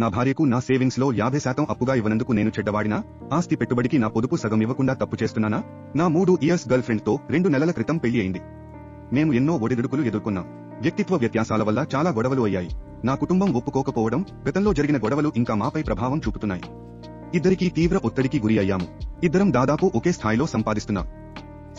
నా భార్యకు నా సేవింగ్స్ లో 50% అప్పుగా ఇవ్వనందుకు నేను చెడ్డవాడినా? ఆస్తి పెట్టుబడికి నా పొదుపు సగం ఇవ్వకుండా తప్పు చేస్తున్నానా? నా 3 ఇయర్స్ గర్ల్ ఫ్రెండ్ తో 2 నెలల క్రితం పెళ్లి అయింది. మేము ఎన్నో ఒడిదుడుకులు ఎదుర్కొన్నాం. వ్యక్తిత్వ వ్యత్యాసాల వల్ల చాలా గొడవలు అయ్యాయి. నా కుటుంబం ఒప్పుకోకపోవడం, గతంలో జరిగిన గొడవలు ఇంకా మాపై ప్రభావం చూపుతున్నాయి. ఇద్దరికీ తీవ్ర ఒత్తిడికి గురి అయ్యాము. ఇద్దరం దాదాపు ఒకే స్థాయిలో సంపాదిస్తున్నాం.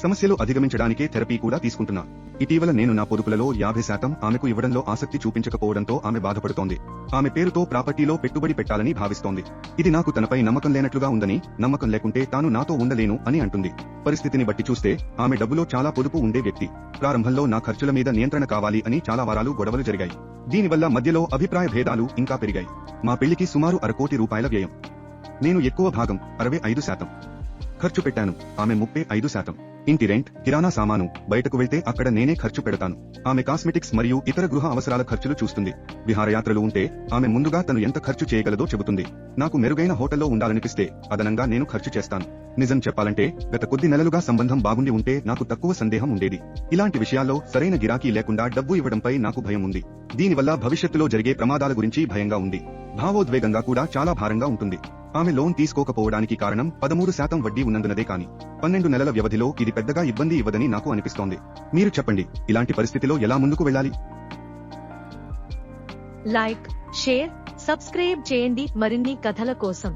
సమస్యలు అధిగమించడానికే థెరపీ కూడా తీసుకుంటున్నా. ఇటీవల నేను నా పొదుపులలో 50% ఆమెకు ఇవ్వడంలో ఆసక్తి చూపించకపోవడంతో ఆమె బాధపడుతోంది. ఆమె పేరుతో ప్రాపర్టీలో పెట్టుబడి పెట్టాలని భావిస్తోంది. ఇది నాకు తనపై నమ్మకం లేనట్లుగా ఉందని, నమ్మకం లేకుంటే తాను నాతో ఉండలేను అని అంటుంది. పరిస్థితిని బట్టి చూస్తే ఆమె డబ్బులో చాలా పొదుపు ఉండే వ్యక్తి. ప్రారంభంలో నా ఖర్చుల మీద నియంత్రణ కావాలి అని చాలా వారాలు గొడవలు జరిగాయి. దీనివల్ల మధ్యలో అభిప్రాయ భేదాలు ఇంకా పెరిగాయి. మా పెళ్లికి సుమారు ₹1 కోటి వ్యయం. నేను ఎక్కువ భాగం 65% ఖర్చు పెట్టాను. ఆమె 35%. ఇంటి రెంట్, కిరాణా సామాను, బయటకు వెళ్తే అక్కడ నేనే ఖర్చు పెడతాను. ఆమె కాస్మెటిక్స్ మరియు ఇతర గృహ అవసరాల ఖర్చులు చూస్తుంది. విహారయాత్రలు ఉంటే ఆమె ముందుగా తను ఎంత ఖర్చు చేయగలదో చెబుతుంది. నాకు మెరుగైన హోటల్లో ఉండాలనిపిస్తే అదనంగా నేను ఖర్చు చేస్తాను. నిజం చెప్పాలంటే గత కొద్ది నెలలుగా సంబంధం బాగుండి ఉంటే నాకు తక్కువ సందేహం ఉండేది. ఇలాంటి విషయాల్లో సరైన గిరాకీ లేకుండా డబ్బు ఇవ్వడంపై నాకు భయం ఉంది. దీనివల్ల భవిష్యత్తులో జరిగే ప్రమాదాల గురించి భయంగా ఉంది. భావోద్వేగంగా కూడా చాలా భారంగా ఉంటుంది. ఆమె లోన్ తీసుకోకపోవడానికి కారణం 13% వడ్డీ ఉన్నందునదే కాని 12 నెలల వ్యవధిలో ఇది పెద్దగా ఇబ్బంది ఇవ్వదని నాకు అనిపిస్తోంది. మీరు చెప్పండి, ఇలాంటి పరిస్థితిలో ఎలా ముందుకు వెళ్ళాలి? లైక్, షేర్, సబ్స్క్రైబ్ చేయండి మరిన్ని కథల కోసం.